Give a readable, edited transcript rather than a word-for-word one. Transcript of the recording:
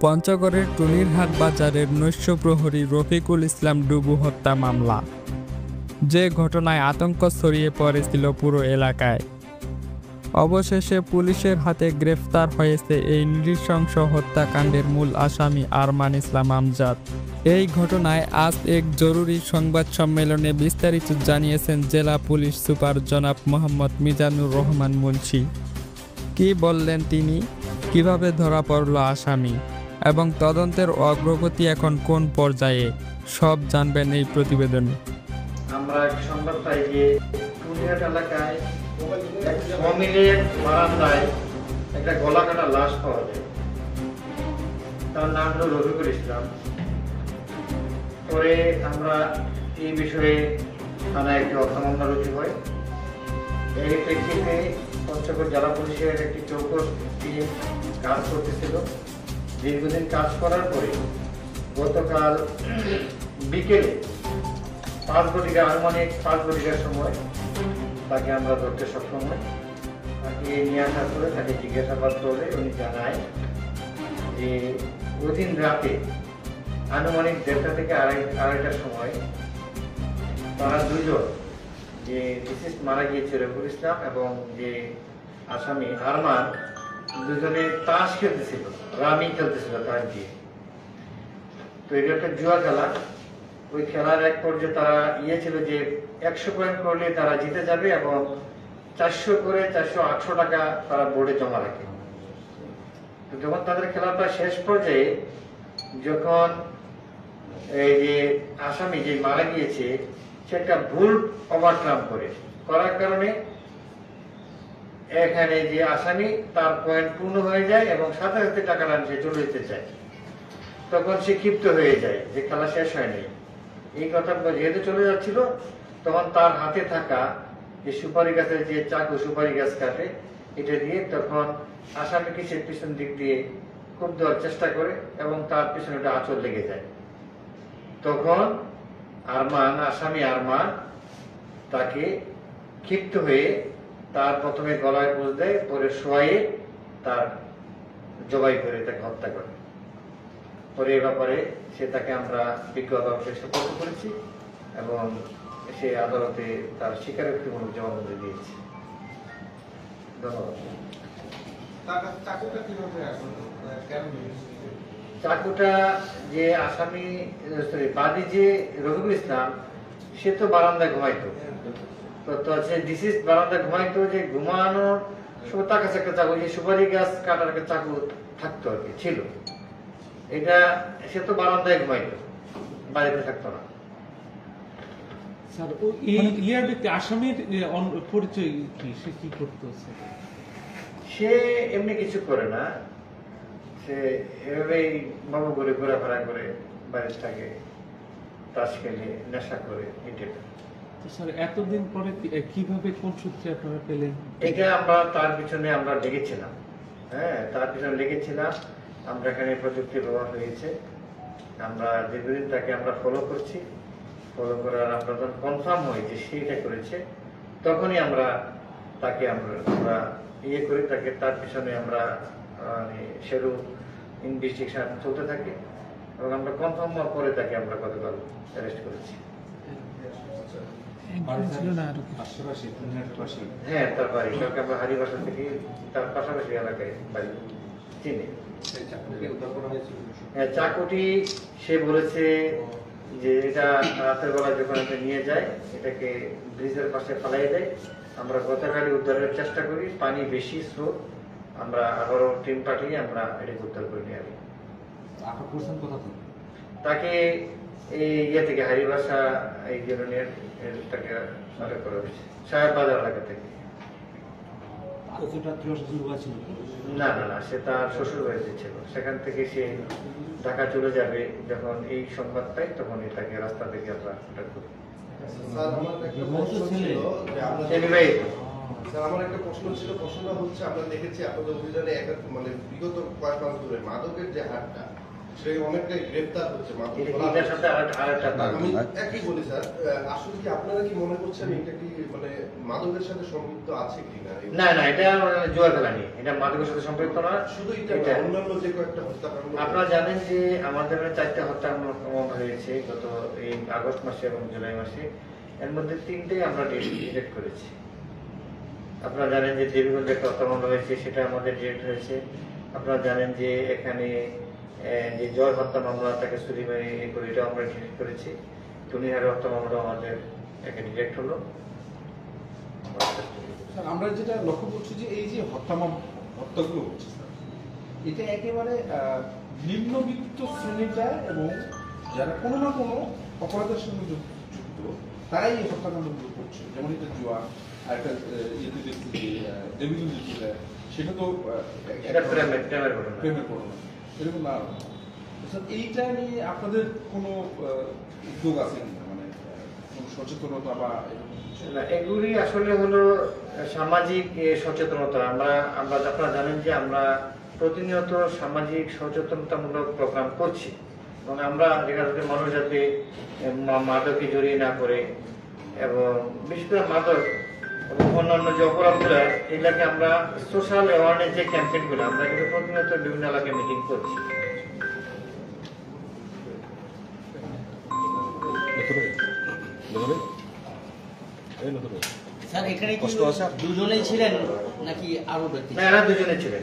পঞ্চগড়ের টুনিরহাট বাজারের নৈশ প্রহরী রফিকুল ইসলাম ডুবু হত্যা মামলা, যে ঘটনায় আতঙ্ক ছড়িয়ে পড়েছিল পুরো এলাকায়। অবশেষে পুলিশের হাতে গ্রেফতার হয়েছে এই নৃশংস হত্যাকাণ্ডের মূল আসামি আরমান ইসলাম আমজাদ। এই ঘটনায় আজ এক জরুরি সংবাদ সম্মেলনে বিস্তারিত জানিয়েছেন জেলা পুলিশ সুপার জনাব মোহাম্মদ মিজানুর রহমান মুন্সি। কি বললেন তিনি, কিভাবে ধরা পড়ল আসামি এবং তদন্তের অগ্রগতি এখন কোন পর্যায়ে, সব জানবেন এই প্রতিবেদনে। আমরা সংবাদ পাই যে টুনিরহাট এলাকায় এক সমিলের বারান্দায় একটা গলাকাটা লাশ পাওয়া যায়। তার নাম হলো রফিকুল ইসলাম। পরে আমরা এই বিষয়ে থানায় একটি হত্যা মামলা রুজু হয়। এই প্রেক্ষিতে পঞ্চগড় জেলা পুলিশের একটি চৌকস টিম কাজ করতেছিল। দীর্ঘদিন কাজ করার পরে গতকাল বিকেলে আনুমানিক 5 ঘটিকার সময় তাকে আমরা ধরতে সক্ষম হই। তাকে নিয়ে আসার পরে তাকে জিজ্ঞাসাবাদ করে উনি জানায় যে ওই দিন রাতে আনুমানিক 1:30 থেকে 2:30টার সময় তারা দুজন, যে ডিসিজ মারা গিয়েছে রফিকুল ইসলাম এবং যে আসামি আরমান, দুজনে তাস খেলতেছিল, রামি খেলতেছিল তাস দিয়ে। তো এটা একটা জুয়া খেলা। ওই খেলার এক পর্যায়ে তারা ছিল যে 100 পয়েন্ট করলে তারা জিতে যাবে এবং 400 করে 408 টাকা তারা বোর্ডে জমা রাখে। তো যখন তাদের খেলাটা শেষ পর্যায়ে, যখন এই যে আসামি যে মারা গিয়েছে সে একটা ভুল ওভারট্রাম করার কারণে এখানে যে আসামি তার পয়েন্ট পূর্ণ হয়ে যায় এবং সাথে সাথে টাকাটা সে চলে যেতে চায়। তখন সে ক্ষিপ্ত হয়ে যায় যে খেলা শেষ হয়নি। এই কথা যেহেতু চলে যাচ্ছিল, তখন তার হাতে থাকা যে সুপারি গাছের যে চাকু সুপারি গাছ কাটে, এটা দিয়ে তখন আসামিকে সে পিছন দিক দিয়ে খুব দেওয়ার চেষ্টা করে এবং তার পিছনে একটা আঁচড় লেগে যায়। তখন আসামি আরমান তাকে ক্ষিপ্ত হয়ে তার প্রথমে গলায় পোঁছ দেয়, পরে শোয়াইয়ে তার জবাই করে তাকে হত্যা করে। পরে এ ব্যাপারে তাকে আমরা বিজ্ঞ আদালতে সুপর্দ করেছি এবং সে আদালতে তার স্বীকারোক্তিমূলক জবানবন্দি দিয়েছে। ধন্যবাদ। চাকুটা যে আসামি বাদী যে রফিকুল ইসলাম, সে তো বারান্দায় ঘুমাইতো। তো সে ডিসিজ বারান্দায় ঘুমাইতো, যে ঘুমানোর সময় তার কাছে একটা চাকু, যে সুপারি গাছ কাটার একটা চাকু থাকতো আর কি, ছিল। এটা সে তো বারান্দায় ঘুমাইতো, বাড়িতে থাকতো না। আসামির পরিচয় কি, সে কি করতো? সে এমনি কিছু করে না, সে এভাবেই বাবু করে ঘোরাফেরা করে, বাড়ির থাকে, তাস খেলে, নেশা করে। এতদিন পরে কিভাবে, কোন সূত্রে আপনারা পেলেন? এটা আমরা তার পিছনে আমরা লেগেছিলাম। হ্যাঁ, তার পিছনে লেগেছিলাম আমরা। এখানে প্রযুক্তির ব্যবহার হয়েছে। আমরা দীর্ঘদিন তাকে আমরা ফলো করছি। ফলো করার আমরা যখন কনফার্ম হই যে সেটা করেছে, তখনই আমরা তাকে আমরা করি। তাকে তার পিছনে আমরা সেরু ইনভেস্টিগেশন চলতে থাকে এবং আমরা কনফার্ম হওয়ার পরে তাকে আমরা গতকাল অ্যারেস্ট করেছি। হ্যাঁ, তার বাড়ি আমরা হারিবাসা থেকে তার পাশাপাশি এলাকায় বাড়ি চিনি। হ্যাঁ, চাকুটি সে বলেছে যে এটা রাতের বেলা যখন আমরা নিয়ে যাই, এটাকে ব্রিজের পাশে ফেলাই দেয়। আমরা গতকালই উদ্ধারের চেষ্টা করি, পানি বেশি স্রোত, আমরা আবারও টিম পাঠিয়ে আমরা এটাকে উদ্ধার করে নিয়ে আসি। তাকে এই থেকে হারিবাসা এই জনের তাকে আটক করা হয়েছে, সাহেব বাজার এলাকা থেকে। না না না, সে তার শ্বশুর বাড়িতে ছিল। সেখান থেকে সে ঢাকা চলে যাবে যখন এই সংবাদ পাই, তখন তাকে রাস্তা থেকে আমরা আটক করি। আমার একটা প্রশ্ন ছিল। প্রশ্নটা হচ্ছে, আমরা দেখেছি আপনাদের অভিযানে বিগত কয়েক মাস ধরে মাদকের যে হারটা, সে অনেকটাই গ্রেফতার হচ্ছে মাত্র এটার সাথে আরেকটা আমি একই বলি স্যার, আসলে কি আপনারা কি মনে করছেন এটা কি মানে মাদকের সাথে সম্পৃক্ত আছে কিনা? না না, এটা জুয়া খেলা নিয়ে, এটা মাদকের সাথে সম্পৃক্ত না। শুধু এটা না, অন্যান্য যে কয়েকটা হত্যাকাণ্ড আপনারা জানেন যে আমাদের 4টা হত্যা হয়েছে গত এই আগস্ট মাসে এবং জুলাই মাসে, এর মধ্যে 3টে আমরা ডিটেক্ট করেছি। আপনারা জানেন যে দেবীগঞ্জে একটা হত্যা মামলা হয়েছে, সেটা আমাদের ডিটেক্ট হয়েছে। আপনারা জানেন যে এখানে যে জয় হত্যা মামলা, তাকে চুরি করে, এটা আমরা ডিটেক্ট করেছি। টুনিহারের হত্যা মামলা আমাদের একটা ডিটেক্ট হলো। স্যার আমরা যেটা লক্ষ্য করছি যে এই যে হত্যাগুলো হচ্ছে স্যার, এটা একেবারে নিম্নবিত্ত শ্রেণীটা এবং যারা কোনো না কোনো অপরাধের সঙ্গে যুক্ত তারাই এই হত্যাকাণ্ডগুলো করছে। যেমন এটা জুয়া, আর একটা ইয়েতে দেখছি যে দেবীগঞ্জ যেটা, সেটা তো প্রেমের ঘটনা, এরকম না। স্যার এইটা নিয়ে আপনাদের কোনো উদ্যোগ আছে কিনা, মানে কোনো সচেতনতা বা এরকম কিছু? না, এগুলি আসলে হলো সামাজিক সচেতনতা। আমরা আপনারা জানেন যে আমরা প্রতিনিয়ত সামাজিক সচেতনতামূলক প্রোগ্রাম করছি, এবং আমরা যেটা যাতে মানুষ যাতে মাদকে জড়িয়ে না করে, এবং বিশেষ করে মাদক এবং অন্যান্য যে অপরাধগুলো, এগুলাকে আমরা সোশ্যাল অ্যাওয়ারনেস যে ক্যাম্পেইনগুলো, আমরা কিন্তু প্রতিনিয়ত বিভিন্ন এলাকায় মিটিং করছি। স্যার এখানে কি দুজনেই ছিলেন নাকি আরো ব্যক্তি? না, এরা দুজনে ছিলেন।